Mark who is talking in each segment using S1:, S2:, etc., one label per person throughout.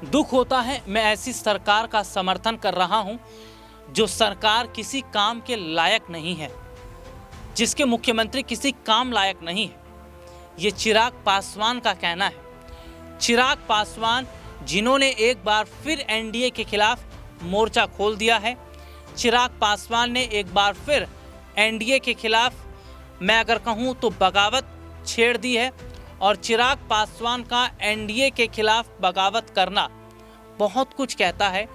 S1: दुख होता है मैं ऐसी सरकार का समर्थन कर रहा हूं जो सरकार किसी काम के लायक नहीं है, जिसके मुख्यमंत्री किसी काम लायक नहीं है। ये चिराग पासवान का कहना है। चिराग पासवान जिन्होंने एक बार फिर एनडीए के खिलाफ मोर्चा खोल दिया है। चिराग पासवान ने एक बार फिर एनडीए के खिलाफ, मैं अगर कहूं तो बगावत छेड़ दी है। और चिराग पासवान का एनडीए के खिलाफ बगावत करना बहुत कुछ कहता है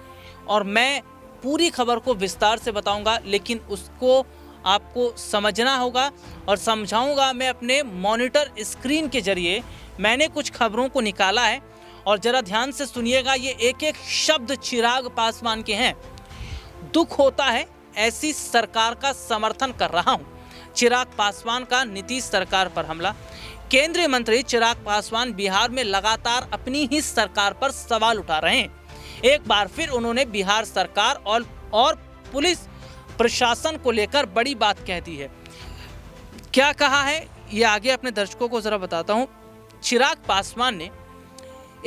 S1: और मैं पूरी खबर को विस्तार से बताऊंगा, लेकिन उसको आपको समझना होगा और समझाऊंगा मैं अपने मॉनिटर स्क्रीन के जरिए। मैंने कुछ खबरों को निकाला है और जरा ध्यान से सुनिएगा, ये एक एक शब्द चिराग पासवान के हैं। दुख होता है ऐसी सरकार का समर्थन कर रहा हूं। चिराग पासवान का नीतीश सरकार पर हमला। केंद्रीय मंत्री चिराग पासवान बिहार में लगातार अपनी ही सरकार पर सवाल उठा रहे हैं। एक बार फिर उन्होंने बिहार सरकार और पुलिस प्रशासन को लेकर बड़ी बात कह दी है। क्या कहा है ये आगे अपने दर्शकों को जरा बताता हूं। चिराग पासवान ने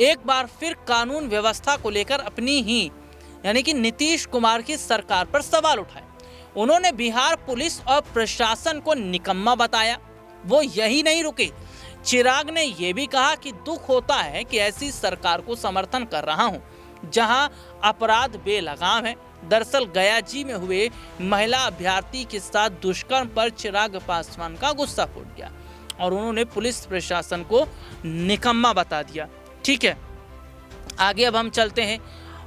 S1: एक बार फिर कानून व्यवस्था को लेकर अपनी ही यानी कि नीतीश कुमार की सरकार पर सवाल उठाए। उन्होंने बिहार पुलिस और प्रशासन को निकम्मा बताया। वो यही नहीं रुके, चिराग ने यह भी कहा कि दुख होता है कि ऐसी सरकार को समर्थन कर रहा हूं जहां अपराध बेलगाम है। दरअसल गयाजी में हुए महिला अभ्यर्थी के साथ दुष्कर्म पर चिराग पासवान का गुस्सा फूट गया और उन्होंने पुलिस प्रशासन को निकम्मा बता दिया। ठीक है, आगे अब हम चलते हैं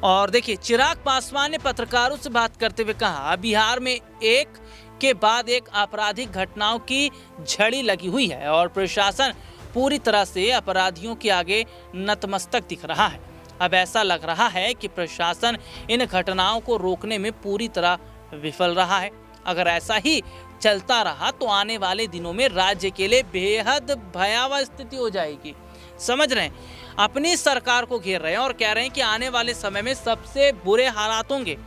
S1: और देखिए, चिराग पासवान ने पत्रकारों से बात करते हुए कहा, बिहार में एक के बाद एक आपराधिक घटनाओं की झड़ी लगी हुई है और प्रशासन पूरी तरह से अपराधियों के आगे नतमस्तक दिख रहा है। अब ऐसा लग रहा है कि प्रशासन इन घटनाओं को रोकने में पूरी तरह विफल रहा है। अगर ऐसा ही चलता रहा तो आने वाले दिनों में राज्य के लिए बेहद भयावह स्थिति हो जाएगी। समझ रहे हैं, अपनी सरकार को घेर रहे हैं और कह रहे हैं कि आने वाले समय में सबसे बुरे हालात होंगे।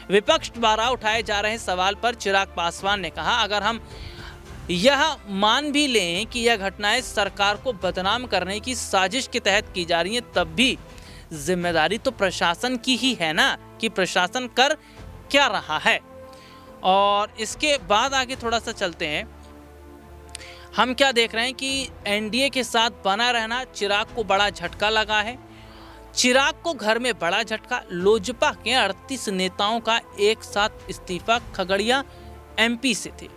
S1: विपक्ष द्वारा उठाए जा रहे सवाल पर चिराग पासवान ने कहा, अगर हम यह मान भी लें कि यह घटनाएं सरकार को बदनाम करने की साजिश के तहत की जा रही हैं, तब भी जिम्मेदारी तो प्रशासन की ही है ना, कि प्रशासन कर क्या रहा है। और इसके बाद आगे थोड़ा सा चलते हैं। हम क्या देख रहे हैं कि एनडीए के साथ बना रहना चिराग को बड़ा झटका लगा है। चिराग को घर में बड़ा झटका। लोजपा के 38 नेताओं का एक साथ इस्तीफा। खगड़िया एमपी से थे।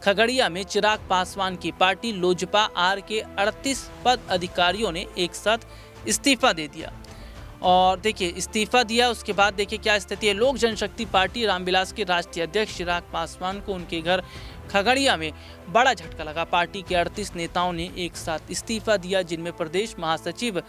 S1: खगड़िया में चिराग पासवान की पार्टी लोजपा आर के 38 पद अधिकारियों ने एक साथ इस्तीफा दे दिया। और देखिए, इस्तीफा दिया, उसके बाद देखिए क्या स्थिति है। लोक जनशक्ति पार्टी रामविलास के राष्ट्रीय अध्यक्ष चिराग पासवान को उनके घर खगड़िया में बड़ा झटका लगा। पार्टी के 38 नेताओं ने एक साथ इस्तीफा दिया, जिनमें प्रदेश महासचिव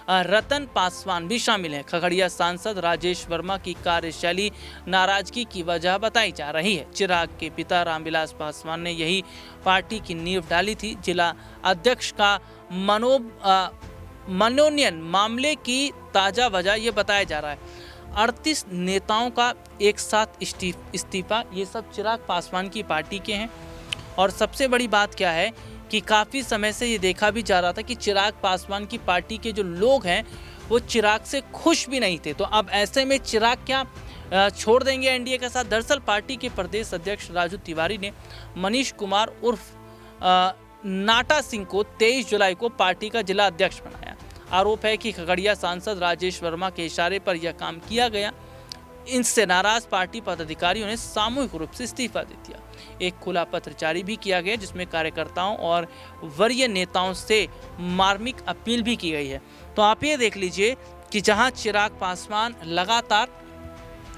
S1: रतन पासवान भी शामिल हैं। खगड़िया सांसद राजेश वर्मा की कार्यशैली नाराजगी की वजह बताई जा रही है। चिराग के पिता रामविलास पासवान ने यही पार्टी की नींव डाली थी। जिला अध्यक्ष का मनोनयन मामले की ताजा वजह ये बताया जा रहा है। 38 नेताओं का एक साथ इस्तीफा, ये सब चिराग पासवान की पार्टी के हैं। और सबसे बड़ी बात क्या है कि काफ़ी समय से ये देखा भी जा रहा था कि चिराग पासवान की पार्टी के जो लोग हैं वो चिराग से खुश भी नहीं थे। तो अब ऐसे में चिराग क्या छोड़ देंगे एनडीए के साथ? दरअसल पार्टी के प्रदेश अध्यक्ष राजू तिवारी ने मनीष कुमार उर्फ नाटा सिंह को 23 जुलाई को पार्टी का जिला अध्यक्ष बनाया। आरोप है कि खगड़िया सांसद राजेश वर्मा के इशारे पर यह काम किया गया। इनसे नाराज पार्टी पदाधिकारियों ने सामूहिक रूप से इस्तीफा दे दिया। एक खुला पत्र जारी भी किया गया, जिसमें कार्यकर्ताओं और वरीय नेताओं से मार्मिक अपील भी की गई है। तो आप ये देख लीजिए कि जहां चिराग पासवान लगातार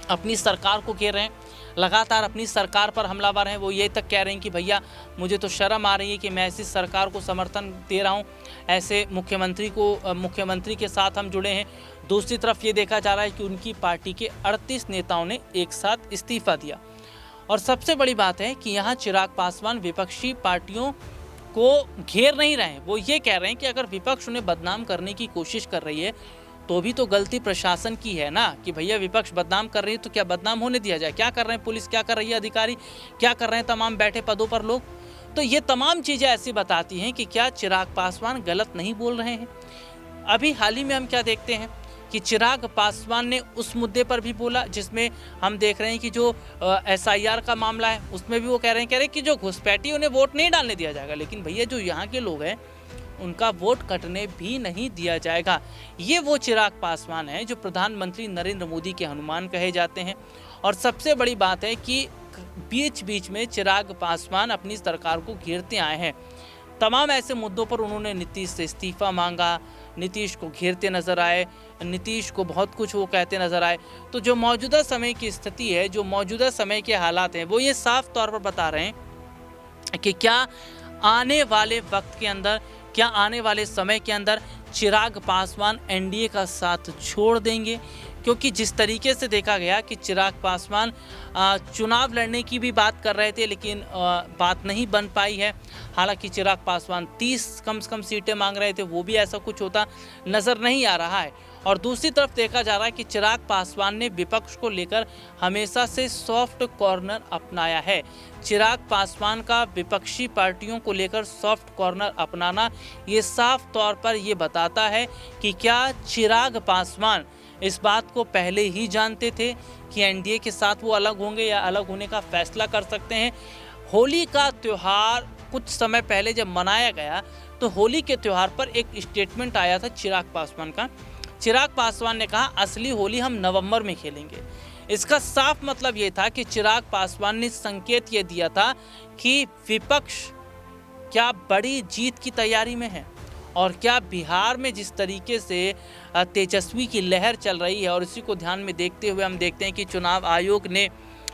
S1: अपनी सरकार को घेर रहे हैं, लगातार अपनी सरकार पर हमलावर हैं। वो ये तक कह रहे हैं कि भैया मुझे तो शर्म आ रही है कि मैं ऐसी सरकार को समर्थन दे रहा हूँ, ऐसे मुख्यमंत्री के साथ हम जुड़े हैं। दूसरी तरफ ये देखा जा रहा है कि उनकी पार्टी के 38 नेताओं ने एक साथ इस्तीफा दिया। और सबसे बड़ी बात है कि यहाँ चिराग पासवान विपक्षी पार्टियों को घेर नहीं रहे हैं। वो ये कह रहे हैं कि अगर विपक्ष उन्हें बदनाम करने की कोशिश कर रही है तो भी तो गलती प्रशासन की है ना, कि भैया विपक्ष बदनाम कर रही है तो क्या बदनाम होने दिया जाए? क्या कर रहे हैं पुलिस, क्या कर रही है अधिकारी, क्या कर रहे हैं तमाम बैठे पदों पर लोग? तो ये तमाम चीज़ें ऐसी बताती हैं कि क्या चिराग पासवान गलत नहीं बोल रहे हैं। अभी हाल ही में हम क्या देखते हैं कि चिराग पासवान ने उस मुद्दे पर भी बोला जिसमें हम देख रहे हैं कि जो SIR का मामला है उसमें भी वो कह रहे हैं कि जो घुसपैठी उन्हें वोट नहीं डालने दिया जाएगा, लेकिन भैया जो यहाँ के लोग हैं उनका वोट कटने भी नहीं दिया जाएगा। ये वो चिराग पासवान है जो प्रधानमंत्री नरेंद्र मोदी के हनुमान कहे जाते हैं। और सबसे बड़ी बात है कि बीच बीच में चिराग पासवान अपनी सरकार को घेरते आए हैं। तमाम ऐसे मुद्दों पर उन्होंने नीतीश से इस्तीफा मांगा, नीतीश को घेरते नजर आए, नीतीश को बहुत कुछ वो कहते नजर आए। तो जो मौजूदा समय की स्थिति है, जो मौजूदा समय के हालात हैं, वो ये साफ तौर पर बता रहे हैं कि क्या आने वाले वक्त के अंदर, क्या आने वाले समय के अंदर चिराग पासवान NDA का साथ छोड़ देंगे। क्योंकि जिस तरीके से देखा गया कि चिराग पासवान चुनाव लड़ने की भी बात कर रहे थे, लेकिन बात नहीं बन पाई है। हालांकि चिराग पासवान 30 कम से कम सीटें मांग रहे थे, वो भी ऐसा कुछ होता नज़र नहीं आ रहा है। और दूसरी तरफ देखा जा रहा है कि चिराग पासवान ने विपक्ष को लेकर हमेशा से सॉफ्ट कॉर्नर अपनाया है। चिराग पासवान का विपक्षी पार्टियों को लेकर सॉफ्ट कॉर्नर अपनाना ये साफ तौर पर ये बताता है कि क्या चिराग पासवान इस बात को पहले ही जानते थे कि NDA के साथ वो अलग होंगे या अलग होने का फैसला कर सकते हैं। होली का त्यौहार कुछ समय पहले जब मनाया गया तो होली के त्यौहार पर एक स्टेटमेंट आया था चिराग पासवान का। चिराग पासवान ने कहा असली होली हम नवंबर में खेलेंगे। इसका साफ मतलब ये था कि चिराग पासवान ने संकेत ये दिया था कि विपक्ष क्या बड़ी जीत की तैयारी में है, और क्या बिहार में जिस तरीके से तेजस्वी की लहर चल रही है, और इसी को ध्यान में देखते हुए हम देखते हैं कि चुनाव आयोग ने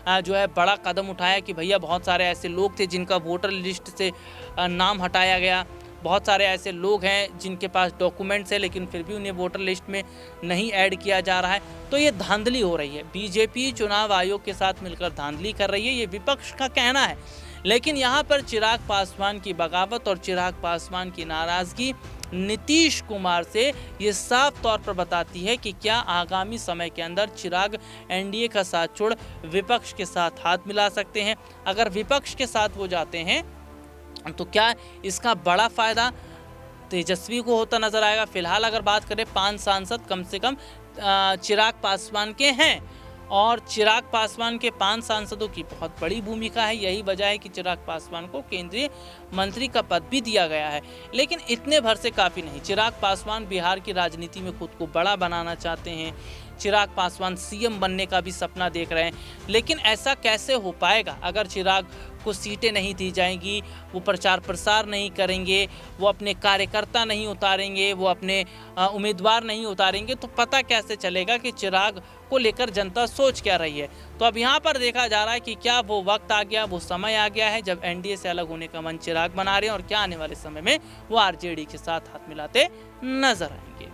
S1: जो है बड़ा कदम उठाया कि भैया बहुत सारे ऐसे लोग थे जिनका वोटर लिस्ट से नाम हटाया गया। बहुत सारे ऐसे लोग हैं जिनके पास डॉक्यूमेंट्स है लेकिन फिर भी उन्हें वोटर लिस्ट में नहीं ऐड किया जा रहा है। तो ये धांधली हो रही है, बीजेपी चुनाव आयोग के साथ मिलकर धांधली कर रही है, ये विपक्ष का कहना है। लेकिन यहाँ पर चिराग पासवान की बगावत और चिराग पासवान की नाराज़गी नीतीश कुमार से ये साफ तौर पर बताती है कि क्या आगामी समय के अंदर चिराग NDA का साथ छोड़ विपक्ष के साथ हाथ मिला सकते हैं। अगर विपक्ष के साथ वो जाते हैं तो क्या इसका बड़ा फ़ायदा तेजस्वी को होता नज़र आएगा। फिलहाल अगर बात करें 5 सांसद कम से कम चिराग पासवान के हैं, और चिराग पासवान के 5 सांसदों की बहुत बड़ी भूमिका है। यही वजह है कि चिराग पासवान को केंद्रीय मंत्री का पद भी दिया गया है। लेकिन इतने भर से काफ़ी नहीं। चिराग पासवान बिहार की राजनीति में खुद को बड़ा बनाना चाहते हैं। चिराग पासवान CM बनने का भी सपना देख रहे हैं। लेकिन ऐसा कैसे हो पाएगा अगर चिराग को सीटें नहीं दी जाएंगी, वो प्रचार प्रसार नहीं करेंगे, वो अपने कार्यकर्ता नहीं उतारेंगे, वो अपने उम्मीदवार नहीं उतारेंगे, तो पता कैसे चलेगा कि चिराग को लेकर जनता सोच क्या रही है। तो अब यहाँ पर देखा जा रहा है कि क्या वो वक्त आ गया, वो समय आ गया है जब NDA से अलग होने का मन चिराग बना रहे हैं, और क्या आने वाले समय में वो RJD के साथ हाथ मिलाते नजर आएंगे।